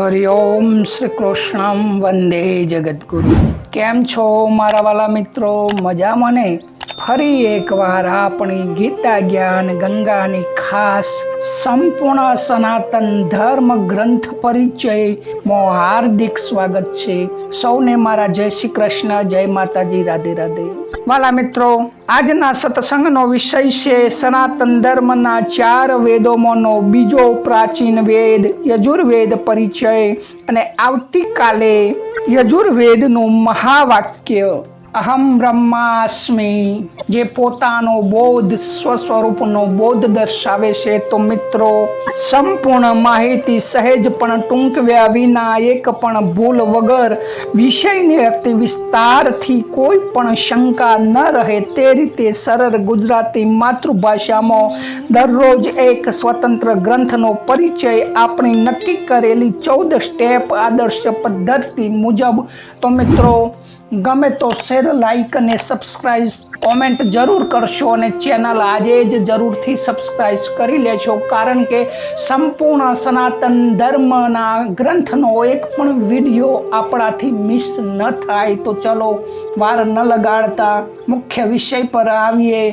હરિઓમ શ્રી કૃષ્ણમ વંદે જગદગુરુ। કેમ છો મારા વાલા મિત્રો? મજામાં ને? ફરી એકવાર આપણી ગીતા જ્ઞાન ગંગાની ખાસ સંપૂર્ણ સનાતન ધર્મ ગ્રંથ પરિચયમાં હાર્દિક સ્વાગત છે। સૌને મારા જય શ્રી કૃષ્ણ, જય માતાજી, રાધે રાધે। વાલા મિત્રો, આજના સત્સંગનો વિષય છે સનાતન ધર્મના 4 વેદોમાંનો બીજો પ્રાચીન વેદ યજુર્વેદ પરિચય અને આવતીકાલે યજુર્વેદનું મહાવાક્ય અહમ બ્રહ્માસ્મિ, જે પોતાનો બોધ સ્વસ્વરૂપનો બોધ દર્શાવે છે। તો મિત્રો, સંપૂર્ણ માહિતી સહેજ પણ ટૂંકવ્યા વિના, એક પણ ભૂલ વગર વિષયને અતિ વિસ્તારથી કોઈ પણ શંકા ન રહે તે રીતે સરળ ગુજરાતી માતૃભાષામાં દરરોજ એક સ્વતંત્ર ગ્રંથનો પરિચય આપણી નક્કી કરેલી 14 સ્ટેપ આદર્શ પદ્ધતિ મુજબ। તો મિત્રો, ગમે તો શેર, લાઈક અને સબસ્ક્રાઇબ, કોમેન્ટ જરૂર કરશો અને ચેનલ આજે જ જરૂરથી સબસ્ક્રાઇબ કરી લેશો, કારણ કે સંપૂર્ણ સનાતન ધર્મના ગ્રંથનો એક પણ વિડીયો આપણાથી મિસ ન થાય। તો ચલો વાર ન લગાડતા મુખ્ય વિષય પર આવીએ।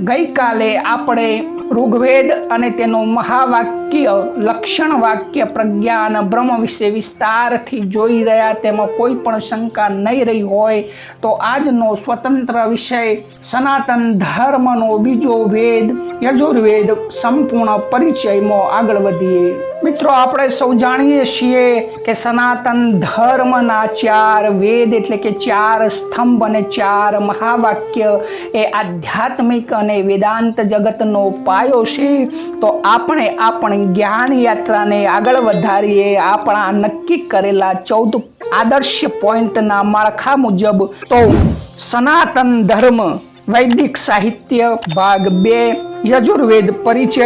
ગઈકાલે આપણે ઋગ્વેદ અને તેનું મહાવાક્ય લક્ષણ વાક્ય પ્રજ્ઞાન બ્રહ્મ વિશે વિસ્તારથી જોઈ રહ્યા, તેમાં કોઈ પણ શંકા નહીં રહી હોય તો આજનો સ્વતંત્ર વિષય સનાતન ધર્મનો બીજો વેદ યજુર્વેદ સંપૂર્ણ પરિચયમાં આગળ વધીએ। મિત્રો, આપણે સૌ જાણીએ છીએ કે સનાતન ધર્મના 4 વેદ એટલે કે 4 સ્તંભ અને 4 મહાવાક્ય એ આધ્યાત્મિક અને વેદાંત જગતનો પાયો છે। તો આપણે આપણી જ્ઞાન યાત્રાને આગળ વધારીએ આપણા નક્કી કરેલા 14 આદર્શ પોઈન્ટના માળખા મુજબ। તો સનાતન ધર્મ વૈદિક સાહિત્ય ભાગ 2 યજુર્વેદ પરિચય,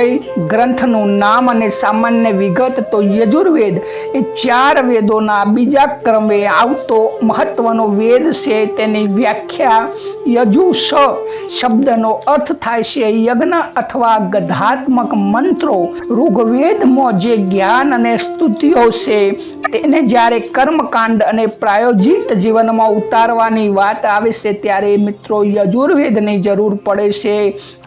ગ્રંથનું નામ અને સામાન્ય વિગત। તો યજુર્વેદ એ 4 વેદોના બીજા ક્રમે આવતો મહત્વનો વેદ છે। તેની વ્યાખ્યા યજુષ શબ્દનો અર્થ થાય છે યજ્ઞ અથવા ગધાત્મક મંત્રો। ઋગ્વેદમાં જે જ્ઞાન અને સ્તુતિઓ છે તેને જ્યારે કર્મકાંડ અને પ્રાયોજિત જીવનમાં ઉતારવાની વાત આવે છે ત્યારે મિત્રો યજુર્વેદની જરૂર પડે છે।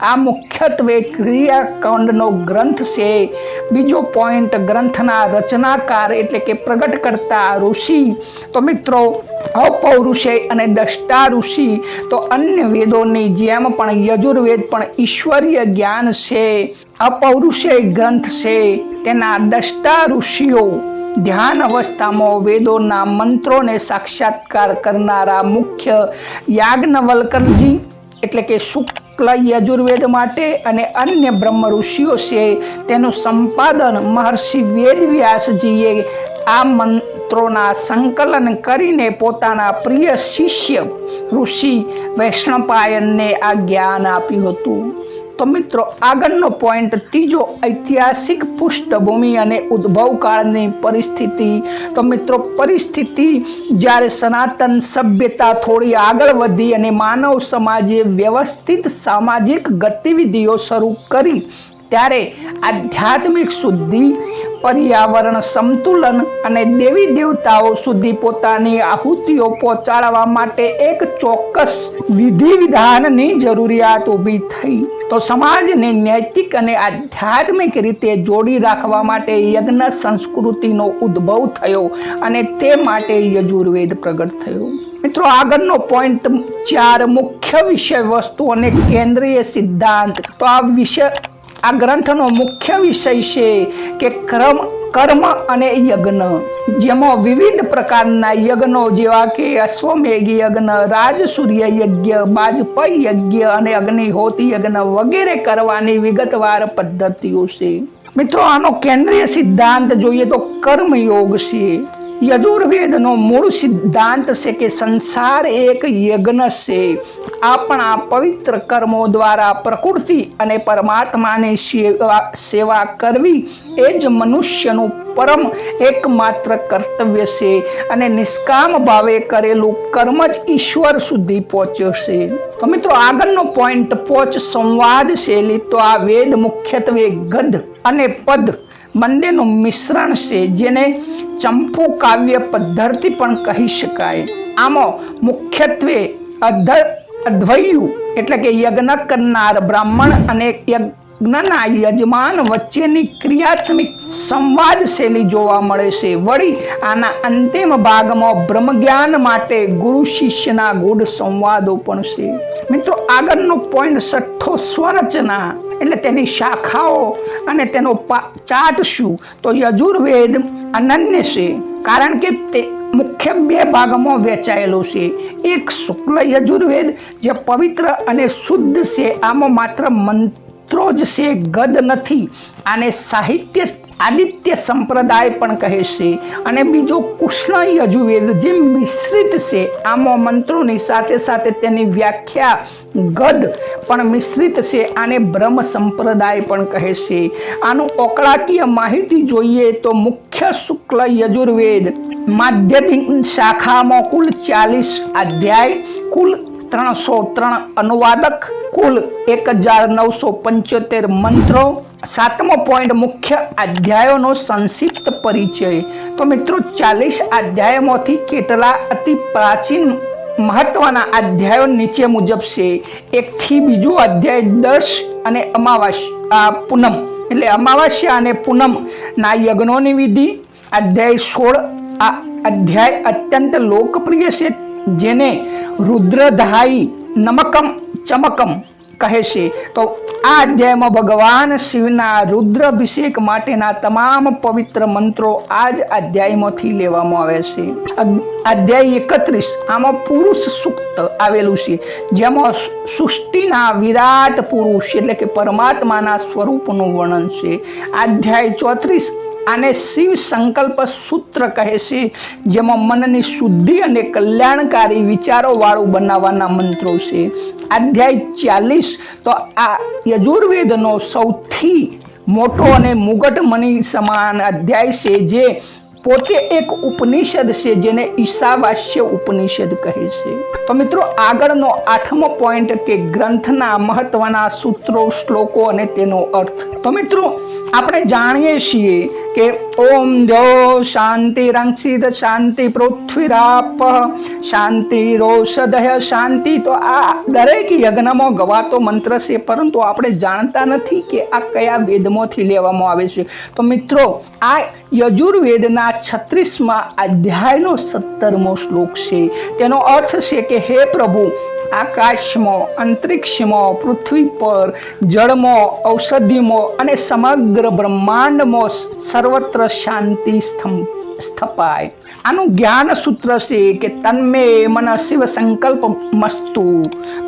આ મુખ્યત્વે ક્રિયાકાંડનો ગ્રંથ છે। બીજો પોઈન્ટ, ગ્રંથના રચનાકાર એટલે કે પ્રગટ કરતા ઋષિ। તો મિત્રો, અપૌરુષેય અને દ્રષ્ટા ઋષિ। તો અન્ય વેદોની જેમ પણ યજુર્વેદ પણ ઈશ્વરીય જ્ઞાન છે, અપૌરુષેય ગ્રંથ છે। તેના દ્રષ્ટા ઋષિઓ ધ્યાન અવસ્થામાં વેદોના મંત્રોને સાક્ષાત્કાર કરનારા મુખ્ય યાજ્ઞવલ્ક્યજી એટલે કે શુક્લ યજુર્વેદ માટે, અને અન્ય બ્રહ્મ ઋષિઓ છે તેનું સંપાદન મહર્ષિ વેદવ્યાસજીએ આ મંત્રોના સંકલન કરીને પોતાના પ્રિય શિષ્ય ઋષિ વૈષ્ણપાયનને આ જ્ઞાન આપ્યું હતું। તો મિત્રો, આગળનો પોઈન્ટ ત્રીજો, ઐતિહાસિક પૃષ્ઠભૂમિ અને ઉદ્ભવ કાળની પરિસ્થિતિ। તો મિત્રો, પરિસ્થિતિ જ્યારે સનાતન સભ્યતા થોડી આગળ વધી અને માનવ સમાજે વ્યવસ્થિત સામાજિક ગતિવિધિઓ શરૂ કરી ત્યારે આધ્યાત્મિક શુદ્ધિ, પર્યાવરણ સંતુલન અને દેવી દેવતાઓ સુધી પોતાની આહુતિઓ પહોંચાડવા માટે એક ચોક્કસ વિધિ વિધાનની જરૂરિયાત ઊભી થઈ। તો સમાજને નૈતિક અને આધ્યાત્મિક રીતે જોડી રાખવા માટે યજ્ઞ સંસ્કૃતિનો ઉદ્ભવ થયો અને તે માટે યજુર્વેદ પ્રગટ થયો। મિત્રો, આગળનો પોઈન્ટ 4 મુખ્ય વિષય વસ્તુ અને કેન્દ્રીય સિદ્ધાંત। તો આ ગ્રંથનો મુખ્ય વિષય છે કે કર્મ અને યજ્ઞ, જેમાં વિવિધ પ્રકારના યજ્ઞો જેવા કે અશ્વમેઘ યજ્ઞ, રાજસૂર્ય યજ્ઞ, બાજપેયી યજ્ઞ અને અગ્નિહોત્ર યજ્ઞ વગેરે કરવાની વિગતવાર પદ્ધતિઓ છે। મિત્રો, આનો કેન્દ્રીય સિદ્ધાંત જોઈએ તો કર્મયોગ છે। યજુર્વેદનો મૂળ સિદ્ધાંત છે કે સંસાર એક યજ્ઞ છે। આપણા પવિત્ર કર્મો દ્વારા પ્રકૃતિ અને પરમાત્માની સેવા કરવી એ જ મનુષ્યનું પરમ એકમાત્ર કર્તવ્ય છે, અને નિષ્કામ ભાવે કરેલું કર્મ જ ઈશ્વર સુધી પહોંચ્યો છે। તો મિત્રો, આગળનો પોઈન્ટ 5 સંવાદશૈલી। તો આ વેદ મુખ્યત્વે ગદ્ય અને પદ બંનેનું મિશ્રણ છે, જેને ચંપુ કાવ્ય પદ્ધતિ પણ કહી શકાય. આમાં મુખ્યત્વે અધ્વયુ એટલે કે યજ્ઞ કરનાર બ્રાહ્મણ અને યજ્ઞના યજમાન વચ્ચેની ક્રિયાત્મક સંવાદ શૈલી જોવા મળે છે. વળી આના અંતિમ ભાગમાં બ્રહ્મજ્ઞાન માટે ગુરુ શિષ્યના ગૂઢ સંવાદો પણ છે. મિત્રો, આગળનો પોઈન્ટ છઠ્ઠો, સ્વરચના એટલે તેની શાખાઓ અને તેનો ચાર્ટ શું? તો યજુર્વેદ અનન્ય છે, કારણ કે તે મુખ્ય બે ભાગમાં વહેંચાયેલો છે. એક શુક્લ યજુર્વેદ જે પવિત્ર અને શુદ્ધ છે, આમાં માત્ર મંત્રો જ છે, ગદ નથી. આને સાહિત્ય આદિત્ય સંપ્રદાય પણ કહે છે. અને બીજો કૃષ્ણ યજુર્વેદ જે મિશ્રિત છે, આમાં મંત્રોની સાથે સાથે તેની વ્યાખ્યા ગદ પણ મિશ્રિત છે. આને બ્રહ્મ સંપ્રદાય પણ કહે છે. આનું ઓકળાકીય માહિતી જોઈએ તો મુખ્ય શુક્લ યજુર્વેદ માધ્યમિક શાખામાં કુલ 40 અધ્યાય, કુલ 303 અનુવાદક, કુલ 1975 મંત્રો. 7મો પોઈન્ટ, મુખ્ય અધ્યાયોનો સંક્ષિપ્ત પરિચય. તો મિત્રો, 40 અધ્યાયોમાંથી કેટલા અતિ પ્રાચીન મહત્વના અધ્યાયો નીચે મુજબ છે. 1 થી બીજો અધ્યાય 10 અને પૂનમ એટલે અમાવાસ્યા અને પૂનમ ના યજ્ઞોની વિધિ. અધ્યાય 16 આ અધ્યાય અત્યંત લોકપ્રિય છે, જેને રુદ્રધાઈ નમકમ ચમકમ કહે છે. તો આ અધ્યાયમાં ભગવાન શિવના રુદ્રાભિષેક માટેના તમામ પવિત્ર મંત્રો આ જ અધ્યાયમાંથી લેવામાં આવે છે. અધ્યાય 31 આમાં પુરુષ સૂક્ત આવેલું છે, જેમાં સૃષ્ટિના વિરાટ પુરુષ એટલે કે પરમાત્માના સ્વરૂપનું વર્ણન છે. અધ્યાય 34 આને શિવ સંકલ્પ સૂત્ર કહે છે, જેમાં મનની શુદ્ધિ અને કલ્યાણકારી વિચારો વાળું બનાવવાના મંત્રો છે. અધ્યાય 40 તો આ યજુર્વેદનો સૌથી મોટો અને મુગટમણી સમાન અધ્યાય છે, જે પોતે એક ઉપનિષદ છે, જેને ઈશાવાસ્ય ઉપનિષદ કહે છે. તો મિત્રો, આગળનો 8મો પોઈન્ટ કે ગ્રંથના મહત્વના સૂત્રો, શ્લોકો અને તેનો અર્થ. તો મિત્રો, આપણે જાણીએ છીએ કે ઓમ દ્યો શાંતિરંક્ષિત શાંતિ પૃથ્વીરાપ શાંતિ રોષધય શાંતિ. તો આ દરેક યજ્ઞમાં ગવાતો મંત્ર છે, પરંતુ આપણે જાણતા નથી કે આ કયા વેદમાંથી લેવામાં આવે છે. તો મિત્રો, આ યજુર્વેદના 36મા અધ્યાયનો 17મો શ્લોક છે. તેનો અર્થ છે કે હે પ્રભુ, આકાશમાં, અંતરિક્ષમાં, પૃથ્વી પર, જળમાં, ઔષધિમાં અને સમગ્ર બ્રહ્માંડમાં સર્વત્ર શાંતિ સ્થપાય. આનું જ્ઞાન સૂત્ર છે કે તન્મે મન શિવ સંકલ્પ મસ્તુ.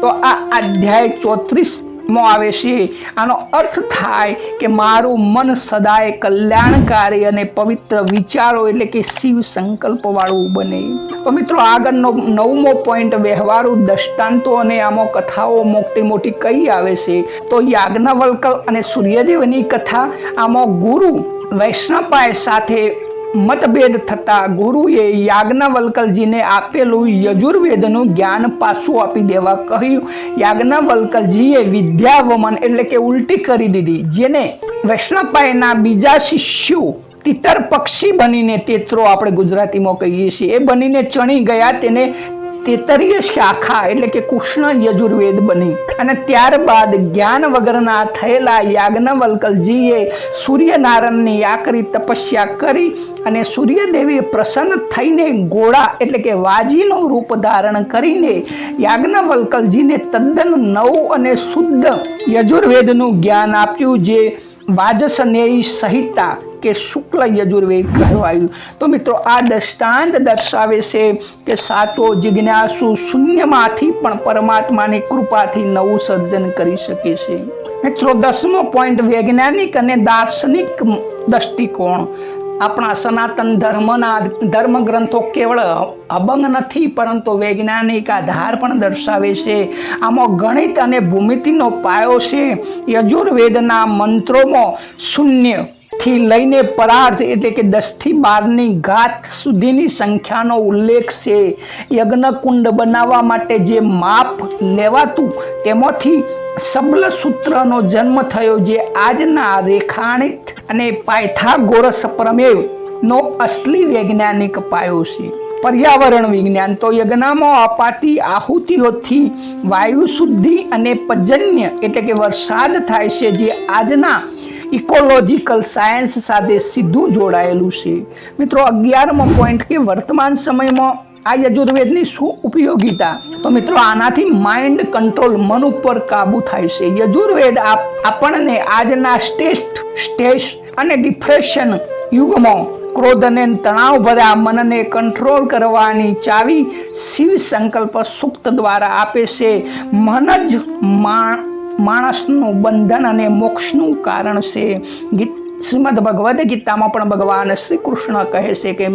તો આ અધ્યાય 34 આવે છે. આનો અર્થ થાય કે મારું મન સદાય કલ્યાણકારી અને પવિત્ર વિચારો એટલે કે શિવ સંકલ્પ વાળું બને. તો મિત્રો, આગળનો 9મો પોઈન્ટ, વ્યવહારુ દ્રષ્ટાંતો અને આમાં કથાઓ મોટી કઈ આવે છે? તો યાજ્ઞવલ્ક્ય અને સૂર્યદેવની કથા. આમાં ગુરુ વૈષ્ણપાય સાથે મતભેદ થતા ગુરુએ યાજ્ઞવલ્ક્યજીને આપેલું યજુર્વેદનું જ્ઞાન પાછું આપી દેવા કહ્યું. યાજ્ઞવલ્ક્યજીએ વિદ્યાવમન એટલે કે ઉલટી કરી દીધી, જેને વૈષ્ણપાયના બીજા શિષ્યો તિતર પક્ષી બનીને, તેતરો આપણે ગુજરાતીમાં કહીએ છીએ, એ બનીને ચણી ગયા. તેને તેતરીય શાખા એટલે કે કૃષ્ણ યજુર્વેદ બની. અને ત્યારબાદ જ્ઞાન વગરના થયેલા યાજ્ઞવલ્ક્યજીએ સૂર્યનારાયણની આકરી તપસ્યા કરી અને સૂર્યદેવી પ્રસન્ન થઈને ઘોડા એટલે કે વાજીનું રૂપ ધારણ કરીને યાજ્ઞવલ્ક્યજીને તદ્દન નવું અને શુદ્ધ યજુર્વેદનું જ્ઞાન આપ્યું, જે વાજસનેયી સંહિતા કે શુક્લ યજુર્વેદ કહેવાયું. તો મિત્રો, આ દ્રષ્ટાંત દર્શાવે છે કે સાચો જિજ્ઞાસુ શૂન્યમાંથી પણ પરમાત્માની કૃપાથી નવું સર્જન કરી શકે છે. મિત્રો, 10મો પોઈન્ટ, વૈજ્ઞાનિક અને દાર્શનિક દ્રષ્ટિકોણ. આપણા સનાતન ધર્મ ગ્રંથો કેવળ અભંગ નથી, પરંતુ વૈજ્ઞાનિક આધાર પણ દર્શાવે છે. આમાં ગણિત અને ભૂમિતિનો પાયો છે. યજુર્વેદના મંત્રોમાં શૂન્ય થી લઈને પરાર્થ એટલે કે 10 થી 12ની ઘાત સુધીની સંખ્યાનો ઉલ્લેખ છે. યજ્ઞકુંડ બનાવવા માટે જે માપ લેવાતું તેમાંથી સબલ સૂત્રનો જન્મ થયો, જે આજના રેખાણિત અને પાયથાગોરસ પ્રમેય નો અસલી વૈજ્ઞાનિક પાયો છે. પર્યાવરણ વિજ્ઞાન તો યજ્ઞમાં અપાતી આહુતિઓથી વાયુ શુદ્ધિ અને પર્જન્ય એટલે કે વરસાદ થાય છે, જે આજના ઇકોલોજીકલ સાયન્સ સાથે સીધું જોડાયેલું છે. મિત્રો 11મો પોઈન્ટ કે વર્તમાન સમયમાં આ યજુર્વેદની શું ઉપયોગિતા? તો મિત્રો આનાથી માઇન્ડ કંટ્રોલ, મન ઉપર કાબુ થાય છે. યજુર્વેદ આપણને આજના સ્ટ્રેસ અને ડિપ્રેશન યુગમાં ક્રોધ અને તણાવ ભર્યા મનને કંટ્રોલ કરવાની ચાવી શિવ સંકલ્પ સૂક્ત દ્વારા આપે છે. મન જ માણસનું બંધન અને મોક્ષનું કારણ છે. શ્રીમદ ભગવદ્ ગીતામાં પણ ભગવાન શ્રી કૃષ્ણ કહે છે કે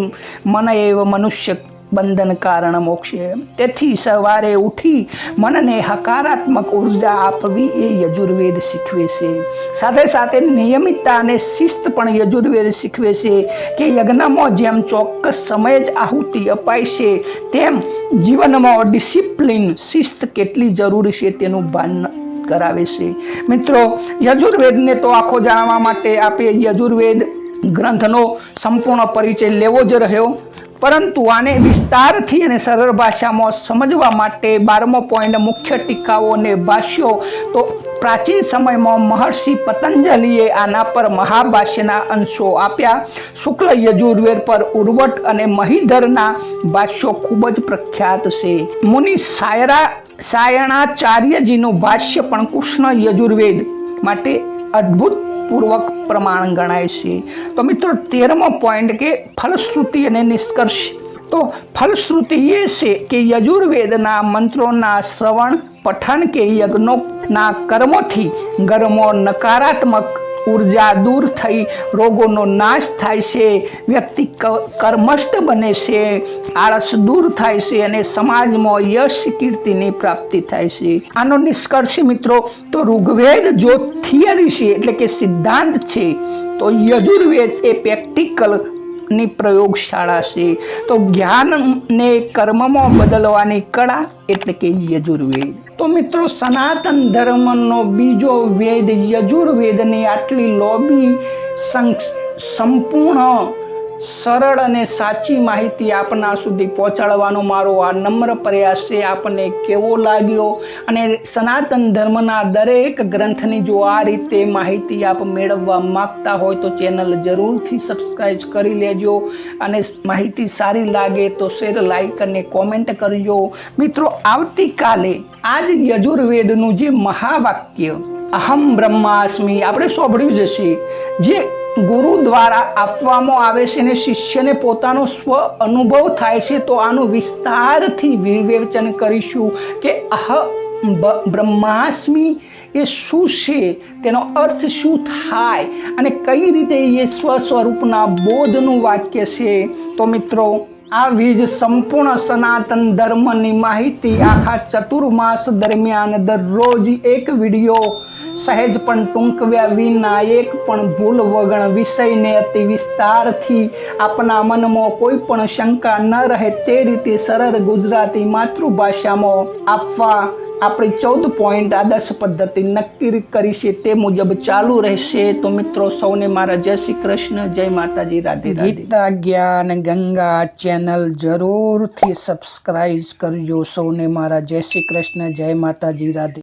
મન એવ મનુષ્ય બંધન કારણ મોક્ષે. તેથી સવારે ઉઠી મનને હકારાત્મક ઉર્જા આપવી એ યજુર્વેદ શીખવે છે. સાથે સાથે નિયમિતતા અને શિસ્ત પણ યજુર્વેદ શીખવે છે કે યજ્ઞમાં જેમ ચોક્કસ સમય જ આહુતિ અપાય છે, તેમ જીવનમાં ડિસિપ્લિન, શિસ્ત કેટલી જરૂરી છે તેનું ભાન કરાવે છે. મિત્રો યજુર્વેદને તો આખો જાણવા માટે આપણે યજુર્વેદ ગ્રંથનો સંપૂર્ણ પરિચય લેવો જ રહ્યો, પરંતુ આને વિસ્તારથી અને સરળ ભાષામાં સમજવા માટે 12મો પોઈન્ટ મુખ્ય ટીકાઓ અને ભાષ્યો. તો પ્રાચીન સમયમાં મહર્ષિ પતંજલિએ આના પર મહાભાષ્યના અંશો આપ્યા. શુક્લ યજુર્વેદ પર ઉર્વટ અને મહીધરના ભાષ્યો ખૂબ જ પ્રખ્યાત છે. મુનિ સાયણાચાર્યજીનું ભાષ્ય પણ કૃષ્ણ યજુર્વેદ માટે અદ્ભુત પૂર્વક પ્રમાણ ગણાય છે. તો મિત્રો 13મો પોઈન્ટ કે ફલશ્રુતિ અને નિષ્કર્ષ. તો ફલશ્રુતિ એ છે કે યજુર્વેદના મંત્રોના શ્રવણ, પઠન કે યજ્ઞોના કર્મોથી ઘરમાં નકારાત્મક ઉર્જા દૂર થઈ રોગોનો નાશ થાય છે, વ્યક્તિ કર્મષ્ઠ બને છે, આળસ દૂર થાય છે અને સમાજમાં યશ કીર્તિની પ્રાપ્તિ થાય છે. આનો નિષ્કર્ષ મિત્રો, તો ઋગ્વેદ જો થિયરી છે એટલે કે સિદ્ધાંત છે, તો યજુર્વેદ એ પ્રેક્ટિકલ ની પ્રયોગશાળા છે. તો જ્ઞાનને કર્મમાં બદલવાની કળા એટલે કે યજુર્વેદ. તો મિત્રો સનાતન ધર્મનો બીજો વેદ યજુર્વેદની આટલી લોબી સંપૂર્ણ સરળ અને સાચી માહિતી આપના સુધી પહોંચાડવાનો મારો આ નમ્ર પ્રયાસ છે. આપને કેવો લાગ્યો? અને સનાતન ધર્મના દરેક ગ્રંથની જો આ રીતે માહિતી આપ મેળવવા માંગતા હોય તો ચેનલ જરૂરથી સબસ્ક્રાઈબ કરી લેજો, અને માહિતી સારી લાગે તો શેર, લાઈક અને કોમેન્ટ કરજો. મિત્રો આવતીકાલે આજ યજુર્વેદનું જે મહાવાક્ય અહમ બ્રહ્માસ્મિ આપણે સાંભળ્યું જ છે, જે ગુરુ દ્વારા આપવામાં આવે છે અને શિષ્યને પોતાનો સ્વ અનુભવ થાય છે, તો આનું વિસ્તારથી વિવેચન કરીશું કે બ્રહ્માસ્મિ એ શું છે, તેનો અર્થ શું થાય અને કઈ રીતે એ સ્વસ્વરૂપના બોધનું વાક્ય છે. તો મિત્રો આવી જ સંપૂર્ણ સનાતન ધર્મની માહિતી આખા ચતુર્માસ દરમિયાન દરરોજ એક વિડીયો સહેજ પણ ટૂંકવ્યા વિના, એક પણ ભૂલ વગર વિષયને અતિ વિસ્તારથી આપના મનમાં કોઈ પણ શંકા ન રહે તે રીતે સરળ ગુજરાતી માતૃભાષામાં આપવા આપણી 14 પોઈન્ટ આદર્શ પદ્ધતિ નક્કી કરી છે, તે મુજબ ચાલુ રહેશે. તો મિત્રો સૌને મારા જય શ્રી કૃષ્ણ, જય માતાજી, રાધે રાધે. ગીતા જ્ઞાન ગંગા ચેનલ જરૂરથી સબસ્ક્રાઈબ કરજો. સૌને મારા જય શ્રી કૃષ્ણ, જય માતાજી, રાધે.